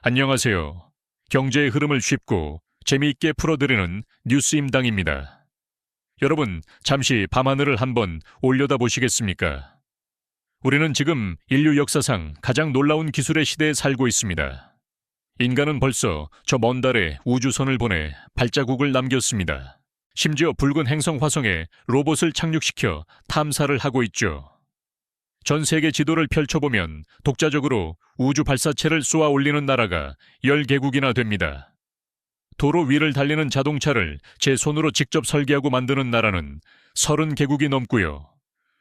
안녕하세요. 경제의 흐름을 쉽고 재미있게 풀어드리는 뉴스임당입니다. 여러분, 잠시 밤하늘을 한번 올려다보시겠습니까? 우리는 지금 인류 역사상 가장 놀라운 기술의 시대에 살고 있습니다. 인간은 벌써 저 먼 달에 우주선을 보내 발자국을 남겼습니다. 심지어 붉은 행성 화성에 로봇을 착륙시켜 탐사를 하고 있죠. 전 세계 지도를 펼쳐보면 독자적으로 우주 발사체를 쏘아 올리는 나라가 10개국이나 됩니다. 도로 위를 달리는 자동차를 제 손으로 직접 설계하고 만드는 나라는 30개국이 넘고요.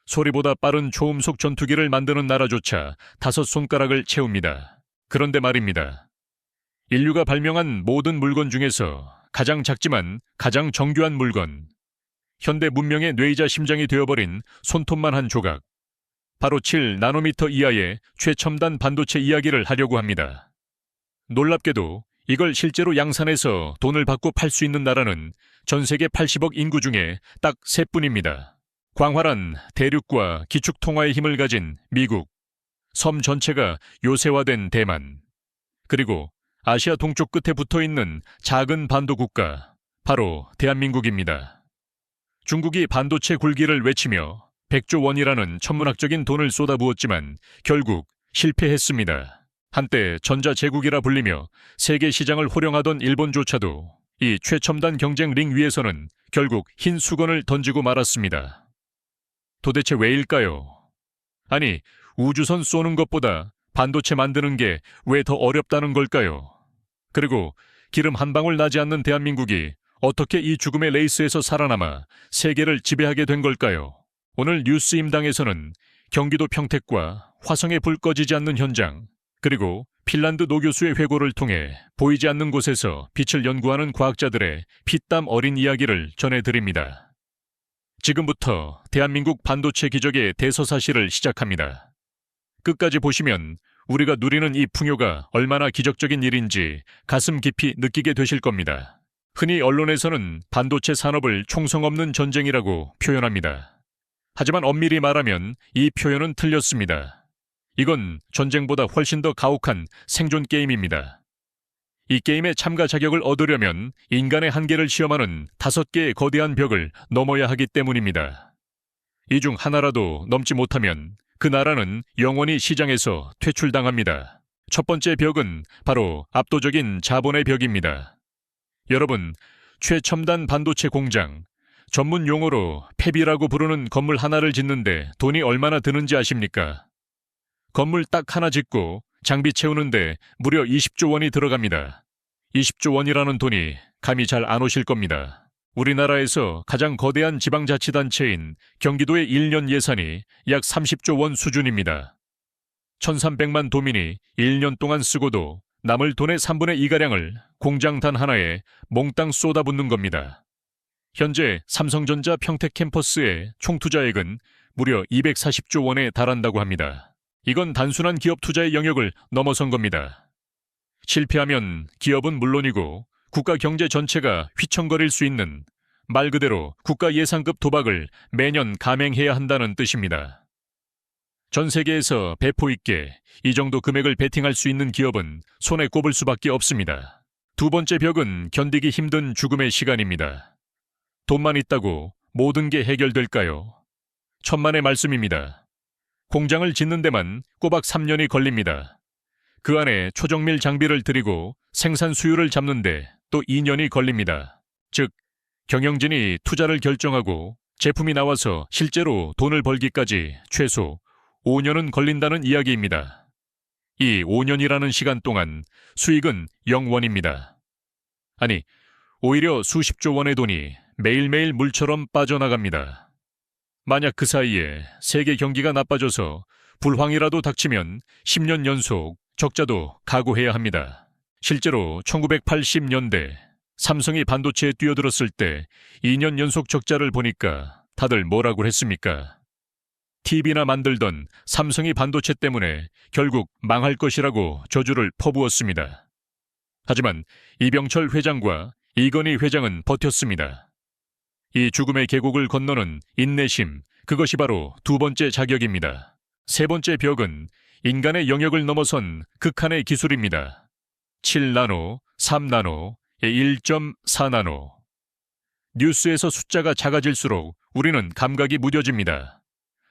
소리보다 빠른 초음속 전투기를 만드는 나라조차 5손가락을 채웁니다. 그런데 말입니다. 인류가 발명한 모든 물건 중에서 가장 작지만 가장 정교한 물건, 현대 문명의 뇌이자 심장이 되어버린 손톱만 한 조각, 바로 7나노미터 이하의 최첨단 반도체 이야기를 하려고 합니다. 놀랍게도 이걸 실제로 양산해서 돈을 받고 팔 수 있는 나라는 전 세계 80억 인구 중에 딱 3뿐입니다. 광활한 대륙과 기축 통화의 힘을 가진 미국, 섬 전체가 요새화된 대만, 그리고 아시아 동쪽 끝에 붙어있는 작은 반도 국가, 바로 대한민국입니다. 중국이 반도체 굴기를 외치며 100조 원이라는 천문학적인 돈을 쏟아부었지만 결국 실패했습니다. 한때 전자제국이라 불리며 세계 시장을 호령하던 일본조차도 이 최첨단 경쟁 링 위에서는 결국 흰 수건을 던지고 말았습니다. 도대체 왜일까요? 아니, 우주선 쏘는 것보다 반도체 만드는 게 왜 더 어렵다는 걸까요? 그리고 기름 한 방울 나지 않는 대한민국이 어떻게 이 죽음의 레이스에서 살아남아 세계를 지배하게 된 걸까요? 오늘 뉴스임당에서는 경기도 평택과 화성에 불 꺼지지 않는 현장, 그리고 핀란드 노교수의 회고를 통해 보이지 않는 곳에서 빛을 연구하는 과학자들의 피땀 어린 이야기를 전해드립니다. 지금부터 대한민국 반도체 기적의 대서사시를 시작합니다. 끝까지 보시면 우리가 누리는 이 풍요가 얼마나 기적적인 일인지 가슴 깊이 느끼게 되실 겁니다. 흔히 언론에서는 반도체 산업을 총성 없는 전쟁이라고 표현합니다. 하지만 엄밀히 말하면 이 표현은 틀렸습니다. 이건 전쟁보다 훨씬 더 가혹한 생존 게임입니다. 이 게임의 참가 자격을 얻으려면 인간의 한계를 시험하는 5개의 거대한 벽을 넘어야 하기 때문입니다. 이 중 하나라도 넘지 못하면 그 나라는 영원히 시장에서 퇴출당합니다. 첫 번째 벽은 바로 압도적인 자본의 벽입니다. 여러분, 최첨단 반도체 공장, 전문 용어로 팹이라고 부르는 건물 하나를 짓는데 돈이 얼마나 드는지 아십니까? 건물 딱 하나 짓고 장비 채우는데 무려 20조 원이 들어갑니다. 20조 원이라는 돈이 감이 잘 안 오실 겁니다. 우리나라에서 가장 거대한 지방자치단체인 경기도의 1년 예산이 약 30조 원 수준입니다. 1,300만 도민이 1년 동안 쓰고도 남을 돈의 3분의 2가량을 공장 단 하나에 몽땅 쏟아붓는 겁니다. 현재 삼성전자 평택 캠퍼스의 총 투자액은 무려 240조 원에 달한다고 합니다. 이건 단순한 기업 투자의 영역을 넘어선 겁니다. 실패하면 기업은 물론이고 국가 경제 전체가 휘청거릴 수 있는 말 그대로 국가 예산급 도박을 매년 감행해야 한다는 뜻입니다. 전 세계에서 배포 있게 이 정도 금액을 베팅할 수 있는 기업은 손에 꼽을 수밖에 없습니다. 두 번째 벽은 견디기 힘든 죽음의 시간입니다. 돈만 있다고 모든 게 해결될까요? 천만의 말씀입니다. 공장을 짓는 데만 꼬박 3년이 걸립니다. 그 안에 초정밀 장비를 들이고 생산 수율을 잡는데 또 2년이 걸립니다. 즉, 경영진이 투자를 결정하고 제품이 나와서 실제로 돈을 벌기까지 최소 5년은 걸린다는 이야기입니다. 이 5년이라는 시간 동안 수익은 0원입니다. 아니, 오히려 수십조 원의 돈이 매일매일 물처럼 빠져나갑니다. 만약 그 사이에 세계 경기가 나빠져서 불황이라도 닥치면 10년 연속 적자도 각오해야 합니다. 실제로 1980년대 삼성이 반도체에 뛰어들었을 때 2년 연속 적자를 보니까 다들 뭐라고 했습니까? TV나 만들던 삼성이 반도체 때문에 결국 망할 것이라고 저주를 퍼부었습니다. 하지만 이병철 회장과 이건희 회장은 버텼습니다. 이 죽음의 계곡을 건너는 인내심, 그것이 바로 두 번째 자격입니다. 세 번째 벽은 인간의 영역을 넘어선 극한의 기술입니다. 7나노, 3나노, 1.4나노. 뉴스에서 숫자가 작아질수록 우리는 감각이 무뎌집니다.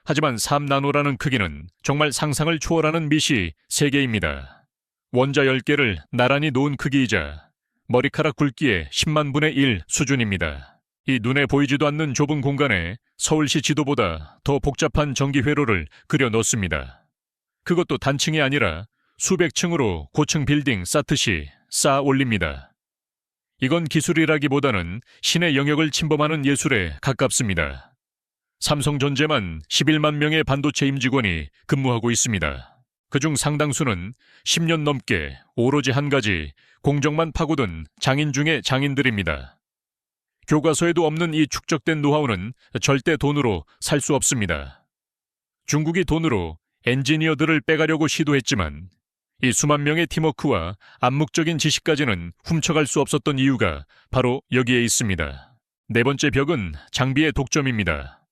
하지만 3나노라는 크기는 정말 상상을 초월하는 미시 세계입니다. 원자 10개를 나란히 놓은 크기이자 머리카락 굵기의 10만 분의 1 수준입니다. 이 눈에 보이지도 않는 좁은 공간에 서울시 지도보다 더 복잡한 전기 회로를 그려 넣습니다. 그것도 단층이 아니라 수백 층으로 고층 빌딩 쌓듯이 쌓아 올립니다. 이건 기술이라기보다는 신의 영역을 침범하는 예술에 가깝습니다. 삼성전자만 11만 명의 반도체 임직원이 근무하고 있습니다. 그중 상당수는 10년 넘게 오로지 한 가지 공정만 파고든 장인 중의 장인들입니다. 교과서에도 없는 이 축적된 노하우는 절대 돈으로 살 수 없습니다. 중국이 돈으로 엔지니어들을 빼가려고 시도했지만 이 수만 명의 팀워크와 암묵적인 지식까지는 훔쳐갈 수 없었던 이유가 바로 여기에 있습니다. 네 번째 벽은 장비의 독점입니다.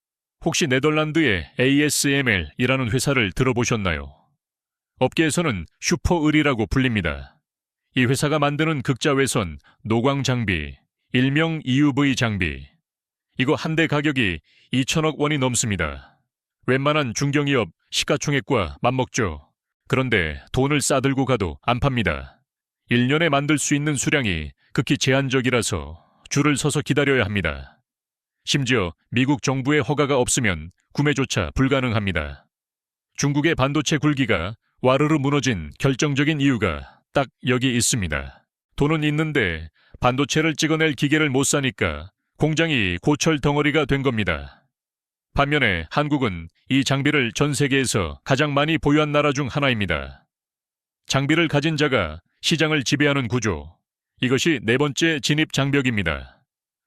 혹시 네덜란드의 ASML이라는 회사를 들어보셨나요? 업계에서는 슈퍼을이라고 불립니다. 이 회사가 만드는 극자외선 노광 장비, 일명 EUV 장비. 이거 한 대 가격이 2천억 원이 넘습니다. 웬만한 중견기업 시가총액과 맞먹죠. 그런데 돈을 싸들고 가도 안 팝니다. 1년에 만들 수 있는 수량이 극히 제한적이라서 줄을 서서 기다려야 합니다. 심지어 미국 정부의 허가가 없으면 구매조차 불가능합니다. 중국의 반도체 굴기가 와르르 무너진 결정적인 이유가 딱 여기 있습니다. 돈은 있는데 반도체를 찍어낼 기계를 못 사니까 공장이 고철 덩어리가 된 겁니다. 반면에 한국은 이 장비를 전 세계에서 가장 많이 보유한 나라 중 하나입니다. 장비를 가진 자가 시장을 지배하는 구조. 이것이 네 번째 진입 장벽입니다.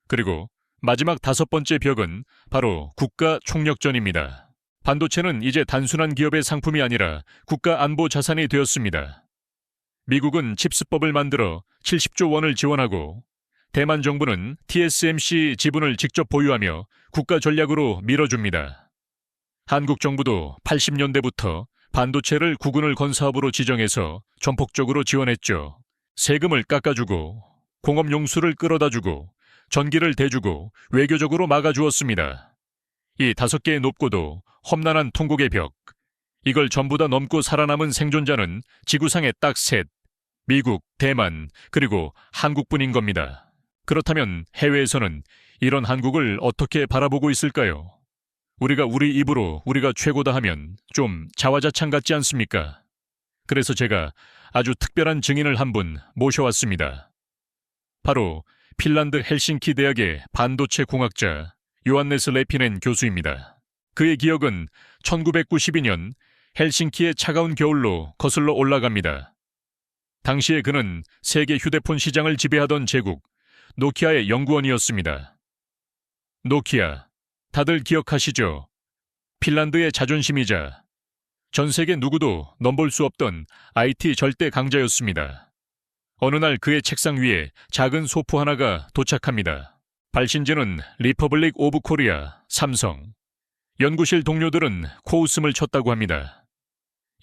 그리고 마지막 다섯 번째 벽은 바로 국가 총력전입니다. 반도체는 이제 단순한 기업의 상품이 아니라 국가 안보 자산이 되었습니다. 미국은 칩스법을 만들어 70조 원을 지원하고 대만 정부는 TSMC 지분을 직접 보유하며 국가 전략으로 밀어줍니다. 한국 정부도 80년대부터 반도체를 국군을 건사업으로 지정해서 전폭적으로 지원했죠. 세금을 깎아주고 공업 용수를 끌어다주고 전기를 대주고 외교적으로 막아주었습니다. 이 5개의 높고도 험난한 통곡의 벽. 이걸 전부 다 넘고 살아남은 생존자는 지구상에 딱 셋. 미국, 대만, 그리고 한국뿐인 겁니다. 그렇다면 해외에서는 이런 한국을 어떻게 바라보고 있을까요? 우리가 우리 입으로 우리가 최고다 하면 좀 자화자찬 같지 않습니까? 그래서 제가 아주 특별한 증인을 한 분 모셔왔습니다. 바로 핀란드 헬싱키 대학의 반도체 공학자 요한네스 레피넨 교수입니다. 그의 기억은 1992년 헬싱키의 차가운 겨울로 거슬러 올라갑니다. 당시에 그는 세계 휴대폰 시장을 지배하던 제국 노키아의 연구원이었습니다. 노키아, 다들 기억하시죠? 핀란드의 자존심이자 전 세계 누구도 넘볼 수 없던 IT 절대 강자였습니다. 어느 날 그의 책상 위에 작은 소포 하나가 도착합니다. 발신지는 리퍼블릭 오브 코리아, 삼성. 연구실 동료들은 코웃음을 쳤다고 합니다.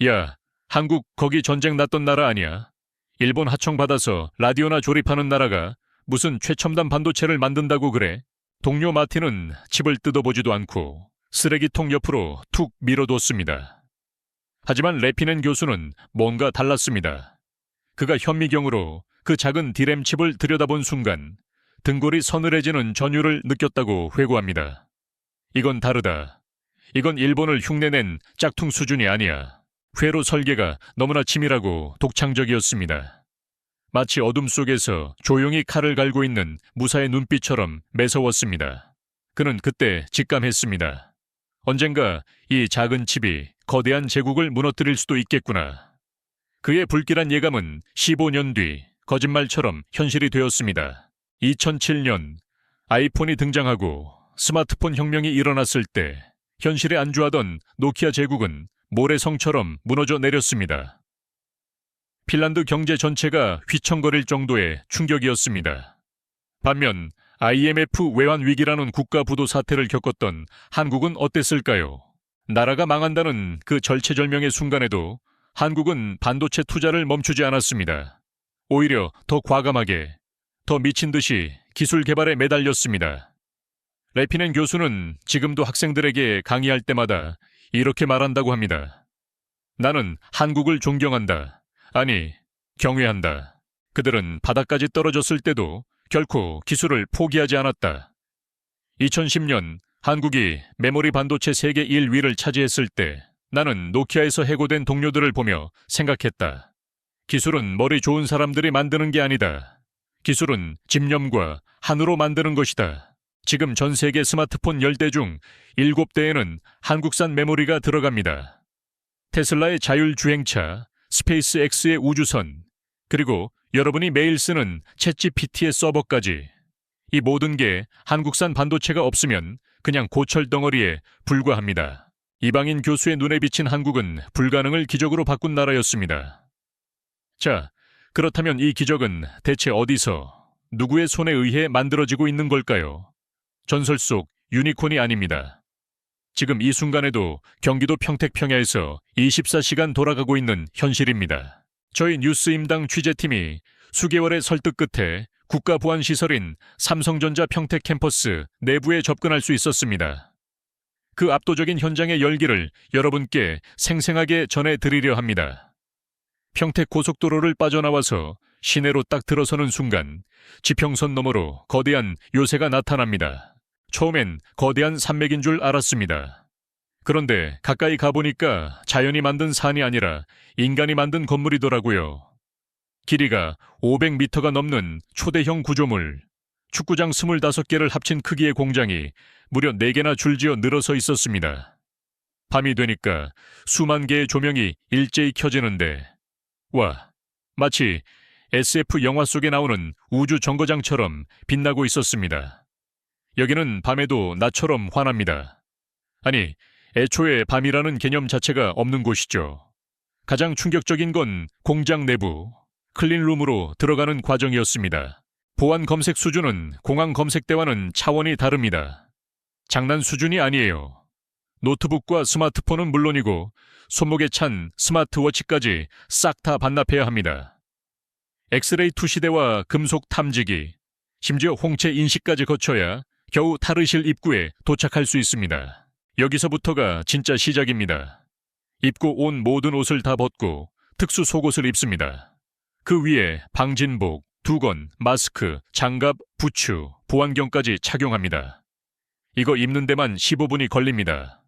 야, 한국 거기 전쟁 났던 나라 아니야? 일본 하청받아서 라디오나 조립하는 나라가 무슨 최첨단 반도체를 만든다고 그래? 동료 마틴은 칩을 뜯어보지도 않고 쓰레기통 옆으로 툭 밀어뒀습니다. 하지만 레피넨 교수는 뭔가 달랐습니다. 그가 현미경으로 그 작은 디램 칩을 들여다본 순간 등골이 서늘해지는 전율을 느꼈다고 회고합니다. 이건 다르다. 이건 일본을 흉내낸 짝퉁 수준이 아니야. 회로 설계가 너무나 치밀하고 독창적이었습니다. 마치 어둠 속에서 조용히 칼을 갈고 있는 무사의 눈빛처럼 매서웠습니다. 그는 그때 직감했습니다. 언젠가 이 작은 칩이 거대한 제국을 무너뜨릴 수도 있겠구나. 그의 불길한 예감은 15년 뒤 거짓말처럼 현실이 되었습니다. 2007년 아이폰이 등장하고 스마트폰 혁명이 일어났을 때 현실에 안주하던 노키아 제국은 모래성처럼 무너져 내렸습니다. 핀란드 경제 전체가 휘청거릴 정도의 충격이었습니다. 반면 IMF 외환 위기라는 국가 부도 사태를 겪었던 한국은 어땠을까요? 나라가 망한다는 그 절체절명의 순간에도 한국은 반도체 투자를 멈추지 않았습니다. 오히려 더 과감하게, 더 미친 듯이 기술 개발에 매달렸습니다. 레피넨 교수는 지금도 학생들에게 강의할 때마다 이렇게 말한다고 합니다. 나는 한국을 존경한다. 아니, 경외한다. 그들은 바닥까지 떨어졌을 때도 결코 기술을 포기하지 않았다. 2010년 한국이 메모리 반도체 세계 1위를 차지했을 때 나는 노키아에서 해고된 동료들을 보며 생각했다. 기술은 머리 좋은 사람들이 만드는 게 아니다. 기술은 집념과 한으로 만드는 것이다. 지금 전 세계 스마트폰 10대 중 7대에는 한국산 메모리가 들어갑니다. 테슬라의 자율주행차, 스페이스X의 우주선, 그리고 여러분이 매일 쓰는 챗GPT의 서버까지, 이 모든 게 한국산 반도체가 없으면 그냥 고철 덩어리에 불과합니다. 이방인 교수의 눈에 비친 한국은 불가능을 기적으로 바꾼 나라였습니다. 자, 그렇다면 이 기적은 대체 어디서, 누구의 손에 의해 만들어지고 있는 걸까요? 전설 속 유니콘이 아닙니다. 지금 이 순간에도 경기도 평택평야에서 24시간 돌아가고 있는 현실입니다. 저희 뉴스임당 취재팀이 수개월의 설득 끝에 국가보안시설인 삼성전자 평택 캠퍼스 내부에 접근할 수 있었습니다. 그 압도적인 현장의 열기를 여러분께 생생하게 전해드리려 합니다. 평택 고속도로를 빠져나와서 시내로 딱 들어서는 순간 지평선 너머로 거대한 요새가 나타납니다. 처음엔 거대한 산맥인 줄 알았습니다. 그런데 가까이 가보니까 자연이 만든 산이 아니라 인간이 만든 건물이더라고요. 길이가 500m가 넘는 초대형 구조물, 축구장 25개를 합친 크기의 공장이 무려 4개나 줄지어 늘어서 있었습니다. 밤이 되니까 수만 개의 조명이 일제히 켜지는데, 와, 마치 SF 영화 속에 나오는 우주 정거장처럼 빛나고 있었습니다. 여기는 밤에도 나처럼 환합니다. 아니, 애초에 밤이라는 개념 자체가 없는 곳이죠. 가장 충격적인 건 공장 내부, 클린룸으로 들어가는 과정이었습니다. 보안 검색 수준은 공항 검색 때와는 차원이 다릅니다. 장난 수준이 아니에요. 노트북과 스마트폰은 물론이고 손목에 찬 스마트워치까지 싹 다 반납해야 합니다. 엑스레이 투시대와 금속 탐지기, 심지어 홍채 인식까지 거쳐야 겨우 탈의실 입구에 도착할 수 있습니다. 여기서부터가 진짜 시작입니다. 입고 온 모든 옷을 다 벗고 특수 속옷을 입습니다. 그 위에 방진복, 두건, 마스크, 장갑, 부츠, 보안경까지 착용합니다. 이거 입는 데만 15분이 걸립니다.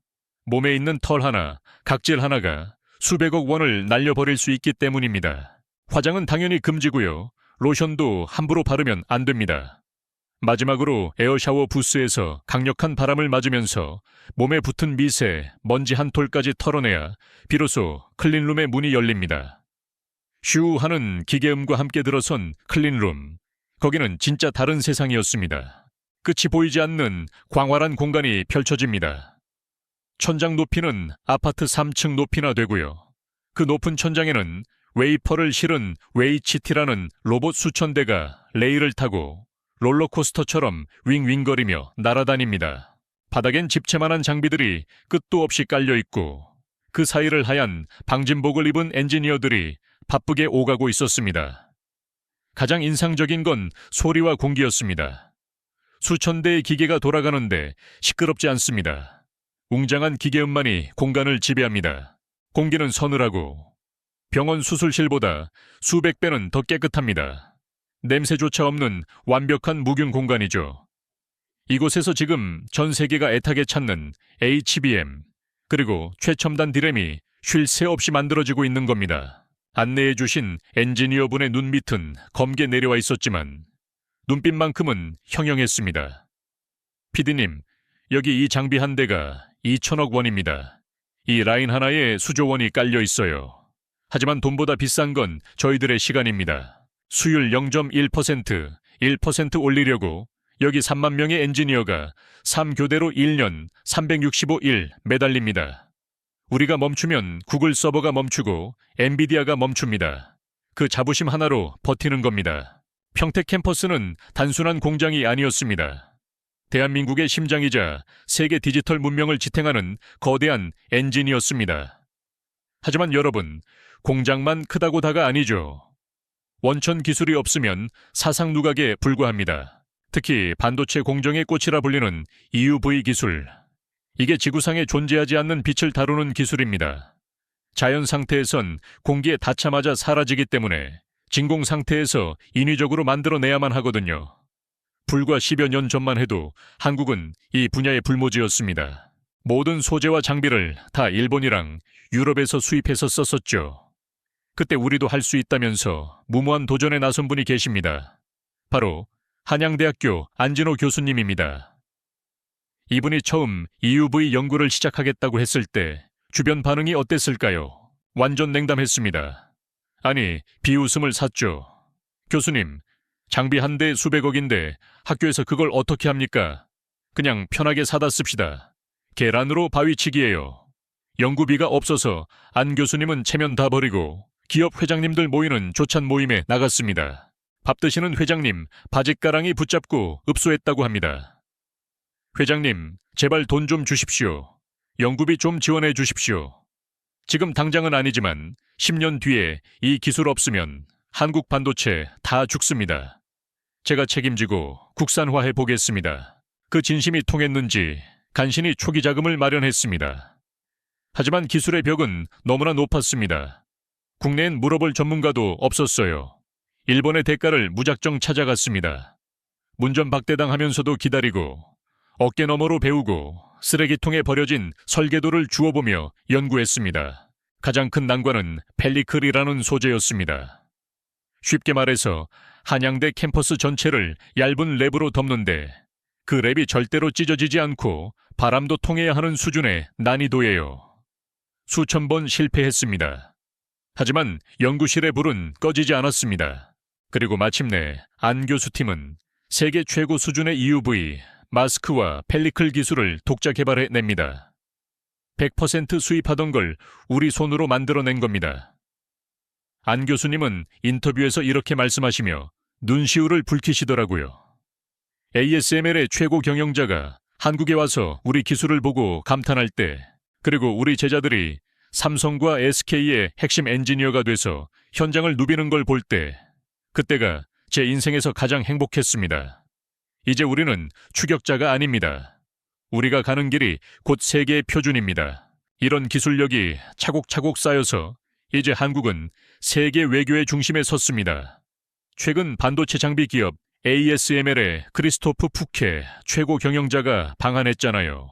몸에 있는 털 하나, 각질 하나가 수백억 원을 날려버릴 수 있기 때문입니다. 화장은 당연히 금지고요. 로션도 함부로 바르면 안 됩니다. 마지막으로 에어샤워 부스에서 강력한 바람을 맞으면서 몸에 붙은 미세, 먼지 한 톨까지 털어내야 비로소 클린룸의 문이 열립니다. 슈 하는 기계음과 함께 들어선 클린룸. 거기는 진짜 다른 세상이었습니다. 끝이 보이지 않는 광활한 공간이 펼쳐집니다. 천장 높이는 아파트 3층 높이나 되고요. 그 높은 천장에는 웨이퍼를 실은 웨이치티라는 로봇 수천 대가 레일을 타고 롤러코스터처럼 윙윙거리며 날아다닙니다. 바닥엔 집채만한 장비들이 끝도 없이 깔려있고 그 사이를 하얀 방진복을 입은 엔지니어들이 바쁘게 오가고 있었습니다. 가장 인상적인 건 소리와 공기였습니다. 수천 대의 기계가 돌아가는데 시끄럽지 않습니다. 웅장한 기계음만이 공간을 지배합니다. 공기는 서늘하고 병원 수술실보다 수백 배는 더 깨끗합니다. 냄새조차 없는 완벽한 무균 공간이죠. 이곳에서 지금 전 세계가 애타게 찾는 HBM, 그리고 최첨단 디램이 쉴 새 없이 만들어지고 있는 겁니다. 안내해 주신 엔지니어분의 눈밑은 검게 내려와 있었지만 눈빛만큼은 형형했습니다. PD님, 여기 이 장비 한 대가 2천억 원입니다. 이 라인 하나에 수조 원이 깔려 있어요. 하지만 돈보다 비싼 건 저희들의 시간입니다. 수율 0.1%, 1% 올리려고 여기 3만 명의 엔지니어가 3교대로 1년 365일 매달립니다. 우리가 멈추면 구글 서버가 멈추고 엔비디아가 멈춥니다. 그 자부심 하나로 버티는 겁니다. 평택 캠퍼스는 단순한 공장이 아니었습니다. 대한민국의 심장이자 세계 디지털 문명을 지탱하는 거대한 엔진이었습니다. 하지만 여러분, 공장만 크다고 다가 아니죠. 원천 기술이 없으면 사상 누각에 불과합니다. 특히 반도체 공정의 꽃이라 불리는 EUV 기술. 이게 지구상에 존재하지 않는 빛을 다루는 기술입니다. 자연 상태에선 공기에 닿자마자 사라지기 때문에 진공 상태에서 인위적으로 만들어내야만 하거든요. 불과 10여 년 전만 해도 한국은 이 분야의 불모지였습니다. 모든 소재와 장비를 다 일본이랑 유럽에서 수입해서 썼었죠. 그때 우리도 할 수 있다면서 무모한 도전에 나선 분이 계십니다. 바로 한양대학교 안진호 교수님입니다. 이분이 처음 EUV 연구를 시작하겠다고 했을 때 주변 반응이 어땠을까요? 완전 냉담했습니다. 아니, 비웃음을 샀죠. 교수님, 장비 한 대 수백억인데 학교에서 그걸 어떻게 합니까? 그냥 편하게 사다 씁시다. 계란으로 바위치기예요. 연구비가 없어서 안 교수님은 체면 다 버리고 기업 회장님들 모이는 조찬 모임에 나갔습니다. 밥 드시는 회장님 바짓가랑이 붙잡고 읍소했다고 합니다. 회장님, 제발 돈 좀 주십시오. 연구비 좀 지원해 주십시오. 지금 당장은 아니지만 10년 뒤에 이 기술 없으면 한국 반도체 다 죽습니다. 제가 책임지고 국산화해 보겠습니다. 그 진심이 통했는지 간신히 초기 자금을 마련했습니다. 하지만 기술의 벽은 너무나 높았습니다. 국내엔 물어볼 전문가도 없었어요. 일본의 대가를 무작정 찾아갔습니다. 문전박대당하면서도 기다리고 어깨너머로 배우고 쓰레기통에 버려진 설계도를 주워보며 연구했습니다. 가장 큰 난관은 펠리클이라는 소재였습니다. 쉽게 말해서 한양대 캠퍼스 전체를 얇은 랩으로 덮는데 그 랩이 절대로 찢어지지 않고 바람도 통해야 하는 수준의 난이도예요. 수천 번 실패했습니다. 하지만 연구실의 불은 꺼지지 않았습니다. 그리고 마침내 안 교수팀은 세계 최고 수준의 EUV, 마스크와 펠리클 기술을 독자 개발해 냅니다. 100% 수입하던 걸 우리 손으로 만들어낸 겁니다. 안 교수님은 인터뷰에서 이렇게 말씀하시며 눈시울을 붉히시더라고요. ASML의 최고 경영자가 한국에 와서 우리 기술을 보고 감탄할 때, 그리고 우리 제자들이 삼성과 SK의 핵심 엔지니어가 돼서 현장을 누비는 걸 볼 때, 그때가 제 인생에서 가장 행복했습니다. 이제 우리는 추격자가 아닙니다. 우리가 가는 길이 곧 세계의 표준입니다. 이런 기술력이 차곡차곡 쌓여서 이제 한국은 세계 외교의 중심에 섰습니다. 최근 반도체 장비 기업 ASML의 크리스토프 푸케 최고 경영자가 방한했잖아요.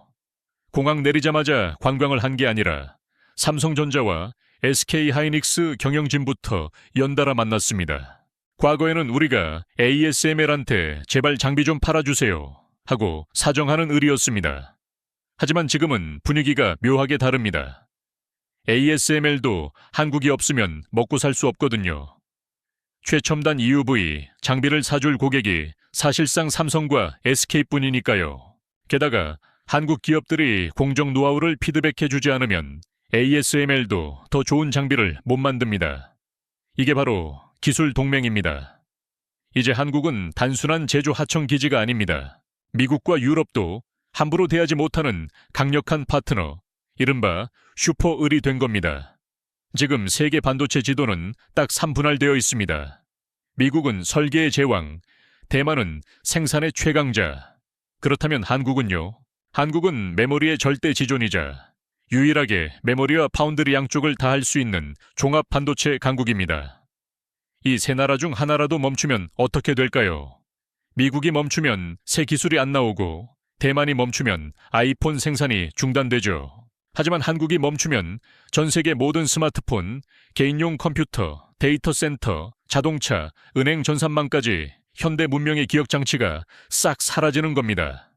공항 내리자마자 관광을 한 게 아니라 삼성전자와 SK하이닉스 경영진부터 연달아 만났습니다. 과거에는 우리가 ASML한테 제발 장비 좀 팔아주세요 하고 사정하는 의리였습니다. 하지만 지금은 분위기가 묘하게 다릅니다. ASML도 한국이 없으면 먹고 살 수 없거든요. 최첨단 EUV 장비를 사줄 고객이 사실상 삼성과 SK뿐이니까요. 게다가 한국 기업들이 공정 노하우를 피드백해주지 않으면 ASML도 더 좋은 장비를 못 만듭니다. 이게 바로 기술 동맹입니다. 이제 한국은 단순한 제조 하청 기지가 아닙니다. 미국과 유럽도 함부로 대하지 못하는 강력한 파트너, 이른바 슈퍼을이 된 겁니다. 지금 세계 반도체 지도는 딱 3분할되어 있습니다. 미국은 설계의 제왕, 대만은 생산의 최강자. 그렇다면 한국은요? 한국은 메모리의 절대 지존이자 유일하게 메모리와 파운드리 양쪽을 다 할 수 있는 종합 반도체 강국입니다. 이 세 나라 중 하나라도 멈추면 어떻게 될까요? 미국이 멈추면 새 기술이 안 나오고 대만이 멈추면 아이폰 생산이 중단되죠. 하지만 한국이 멈추면 전 세계 모든 스마트폰, 개인용 컴퓨터, 데이터 센터, 자동차, 은행 전산망까지 현대 문명의 기억 장치가 싹 사라지는 겁니다.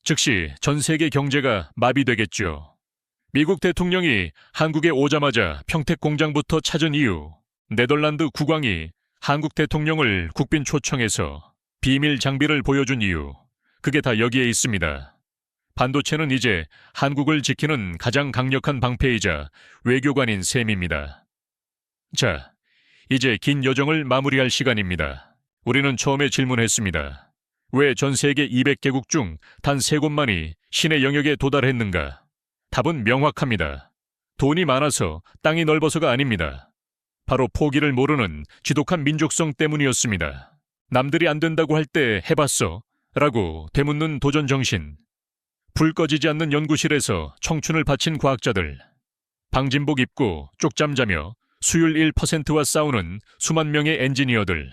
즉시 전 세계 경제가 마비되겠죠. 미국 대통령이 한국에 오자마자 평택 공장부터 찾은 이유, 네덜란드 국왕이 한국 대통령을 국빈 초청해서 비밀 장비를 보여준 이유, 그게 다 여기에 있습니다. 반도체는 이제 한국을 지키는 가장 강력한 방패이자 외교관인 셈입니다. 자, 이제 긴 여정을 마무리할 시간입니다. 우리는 처음에 질문했습니다. 왜 전 세계 200개국 중 단 3곳만이 신의 영역에 도달했는가? 답은 명확합니다. 돈이 많아서, 땅이 넓어서가 아닙니다. 바로 포기를 모르는 지독한 민족성 때문이었습니다. 남들이 안 된다고 할 때 해봤어? 라고 되묻는 도전 정신. 불 꺼지지 않는 연구실에서 청춘을 바친 과학자들. 방진복 입고 쪽잠 자며 수율 1%와 싸우는 수만 명의 엔지니어들.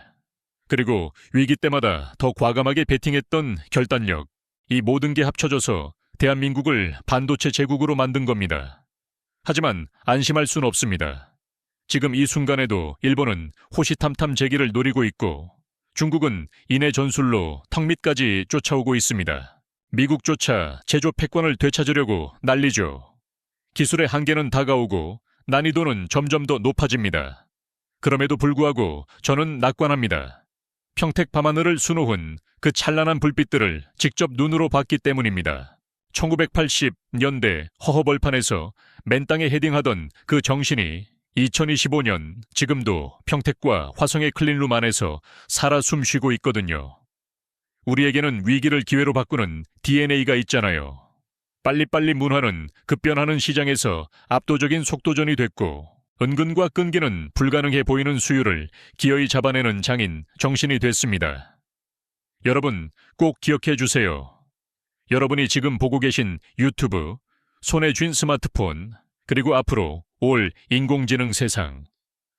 그리고 위기 때마다 더 과감하게 베팅했던 결단력. 이 모든 게 합쳐져서 대한민국을 반도체 제국으로 만든 겁니다. 하지만 안심할 순 없습니다. 지금 이 순간에도 일본은 호시탐탐 재기를 노리고 있고 중국은 인해 전술로 턱 밑까지 쫓아오고 있습니다. 미국조차 제조 패권을 되찾으려고 난리죠. 기술의 한계는 다가오고 난이도는 점점 더 높아집니다. 그럼에도 불구하고 저는 낙관합니다. 평택 밤하늘을 수놓은 그 찬란한 불빛들을 직접 눈으로 봤기 때문입니다. 1980년대 허허벌판에서 맨 땅에 헤딩하던 그 정신이 2025년 지금도 평택과 화성의 클린룸 안에서 살아 숨쉬고 있거든요. 우리에게는 위기를 기회로 바꾸는 DNA가 있잖아요. 빨리빨리 문화는 급변하는 시장에서 압도적인 속도전이 됐고 은근과 끈기는 불가능해 보이는 수요를 기어이 잡아내는 장인 정신이 됐습니다. 여러분 꼭 기억해 주세요. 여러분이 지금 보고 계신 유튜브, 손에 쥔 스마트폰, 그리고 앞으로 올 인공지능 세상.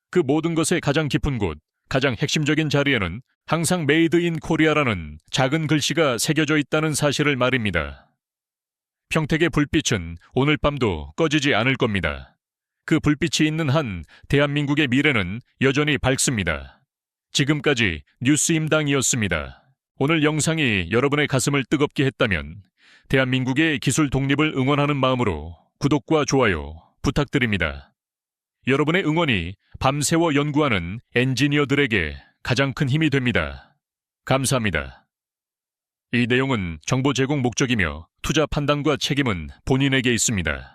그 모든 것의 가장 깊은 곳, 가장 핵심적인 자리에는 항상 메이드 인 코리아라는 작은 글씨가 새겨져 있다는 사실을 말입니다. 평택의 불빛은 오늘 밤도 꺼지지 않을 겁니다. 그 불빛이 있는 한 대한민국의 미래는 여전히 밝습니다. 지금까지 뉴스임당이었습니다. 오늘 영상이 여러분의 가슴을 뜨겁게 했다면 대한민국의 기술 독립을 응원하는 마음으로 구독과 좋아요 부탁드립니다. 여러분의 응원이 밤새워 연구하는 엔지니어들에게 가장 큰 힘이 됩니다. 감사합니다. 이 내용은 정보 제공 목적이며 투자 판단과 책임은 본인에게 있습니다.